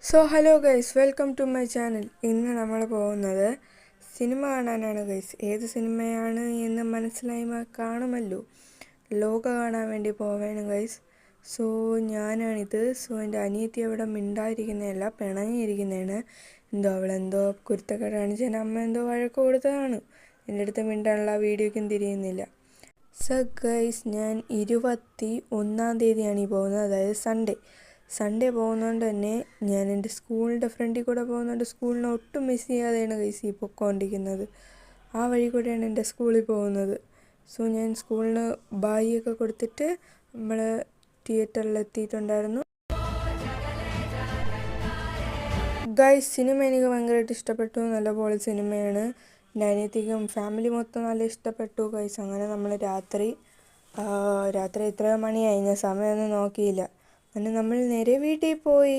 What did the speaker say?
So hello guys, welcome to my channel. ഇന്ന് നമ്മൾ പോകുന്നത് സിനിമ കാണാനാണ് ഗൈസ്. ഏത് സിനിമയാണ് എന്ന് മനസ്സിലായി കാണുമല്ലോ. ലോക കാണാൻ വേണ്ടി പോവുകയാണ് ഗൈസ്. സോ ഞാനാണിത്. സോ എൻ്റെ അനിയത്തി അവിടെ മിണ്ടായിരിക്കുന്നതല്ല, പിണങ്ങിയിരിക്കുന്നതാണ്. അവളെന്തോ കുരുത്തക്കേട് കാണിച്ച് എൻ്റെ അമ്മ എന്തോ വഴക്ക് കൊടുത്തതാണ്. എൻ്റെ അടുത്ത് മിണ്ടാനുള്ള വീഡിയോയ്ക്കും തിരിയുന്നില്ല. സോ ഗൈസ്, ഞാൻ 21-ാം തീയതിയാണ് ഈ പോകുന്നത്, അതായത് സൺഡേ പോകുന്നതുകൊണ്ട് തന്നെ ഞാൻ എൻ്റെ സ്കൂളിൻ്റെ ഫ്രണ്ടിൽ കൂടെ പോകുന്നതുകൊണ്ട് സ്കൂളിനെ ഒട്ടും മിസ് ചെയ്യാതെയാണ് ഗൈസ് ഈ പൊയ്ക്കൊണ്ടിരിക്കുന്നത്. ആ വഴി കൂടെയാണ് എൻ്റെ സ്കൂളിൽ പോകുന്നത്. സോ ഞാൻ സ്കൂളിന് ബായി ഒക്കെ കൊടുത്തിട്ട് നമ്മൾ തിയേറ്ററിൽ എത്തിയിട്ടുണ്ടായിരുന്നു. ഗൈസ്, സിനിമ എനിക്ക് ഭയങ്കരമായിട്ട് ഇഷ്ടപ്പെട്ടു. നല്ലപോലെ സിനിമയാണ്. എൻ്റെ അനിയത്തിക്കും ഫാമിലി മൊത്തം നല്ല ഇഷ്ടപ്പെട്ടു ഗൈസ്. അങ്ങനെ നമ്മൾ രാത്രി എത്രയോ മണിയായി, ഞാൻ സമയമൊന്നും നോക്കിയില്ല. അങ്ങനെ നമ്മൾ നേരെ വീട്ടിൽ പോയി.